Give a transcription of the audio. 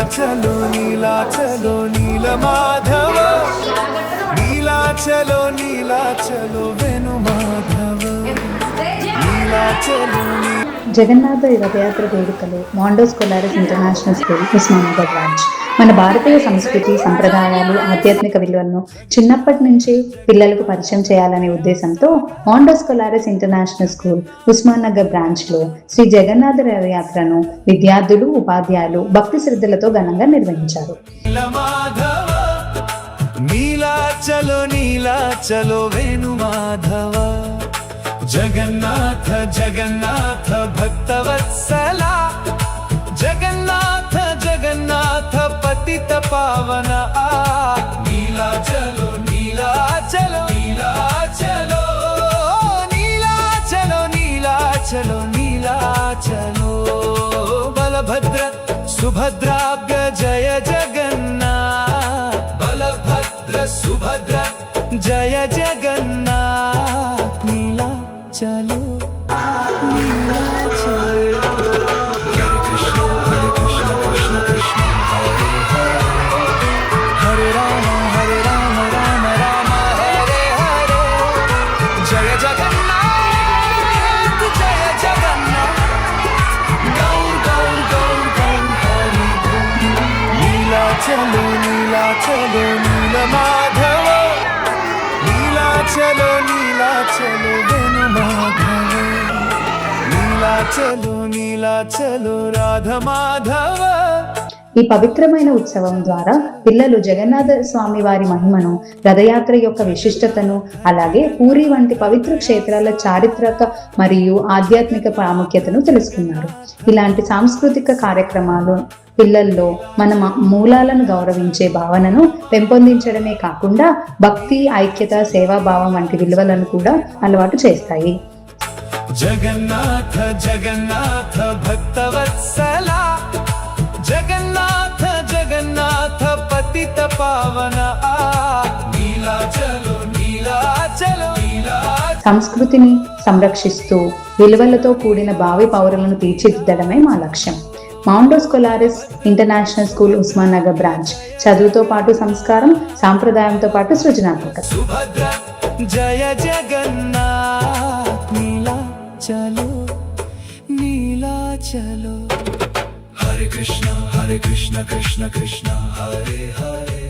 नीलाचलो नीलाचलो नीलमाधव नीलाचलो नीलाचलो वेणुमाधव नीलाचलो జగన్నాథ రథయాత్ర వేడుకలు మాండోస్ కొలారస్ ఇంటర్నేషనల్ స్కూల్ ఉస్మానాబాద్ బ్రాంచ్ మన భారతీయ సంస్కృతి సంప్రదాయాలు ఆధ్యాత్మిక విలువలను చిన్నప్పటి నుంచి పిల్లలకు పరిచయం చేయాలనే ఉద్దేశంతో మాండోస్ కొలారస్ ఇంటర్నేషనల్ స్కూల్ ఉస్మానగర్ బ్రాంచ్ లో శ్రీ జగన్నాథ రథయాత్రను విద్యార్థులు ఉపాధ్యాయులు భక్తి శ్రద్ధలతో ఘనంగా నిర్వహించారు. నీలాచలో నీలాచలో వేణుమాధవ జగన్నాథ జగన్నాథ భక్తవత్సల జగన్నాథ జగన్నాథ పతిత పావన నీలాచలో నీలాచలో నీలాచలో నీలాచలో నీలాచలో నీలాచలో బలభద్ర సుభద్రాభ్య జయ జగన్నాథ బలభద్ర సుభద్ర జయ జగన్నాథ నీలాచలో నీలాచలో హరే రామ రామ రామ హరే హరే జయ జగన్నాథ జయ జగన్నాథ గౌర్ గౌర్ గౌర్ గౌర్ హరి నీలాచలో నీలాచలో నీలమాధవ నీలాచలో నీలాచలో వేణుమాధవ నీలాచలో నీలాచలో రాధమాధవ. ఈ పవిత్రమైన ఉత్సవం ద్వారా పిల్లలు జగన్నాథ స్వామి వారి మహిమను, రథయాత్ర యొక్క విశిష్టతను, అలాగే పూరి వంటి పవిత్ర క్షేత్రాల చారిత్రక మరియు ఆధ్యాత్మిక ప్రాముఖ్యతను తెలుసుకున్నారు. ఇలాంటి సాంస్కృతిక కార్యక్రమాలు పిల్లల్లో మన మూలాలను గౌరవించే భావనను పెంపొందించడమే కాకుండా భక్తి, ఐక్యత, సేవాభావం వంటి విలువలను కూడా అలవాటు చేస్తాయి. జగన్నాథ జగన్నాథ భక్తవత్సల జగన్నాథ జగన్నాథ పతిత పావన నీలాచలో నీలాచలో నీలాచలో. సంస్కృతిని సంరక్షిస్తూ విలువలతో కూడిన భావి పౌరులను తీర్చిదిద్దడమే మా లక్ష్యం. మాండోస్ కొలారస్ ఇంటర్నేషనల్ స్కూల్ ఉస్మానగర్ బ్రాంచ్ చదువుతో పాటు సంస్కారం, సాంప్రదాయంతో పాటు సృజనాత్మకత. సుభద్ర జయ జగన్నాథ నీలాచలో నీలాచలో. హరే కృష్ణ కృష్ణ కృష్ణ హరే హరే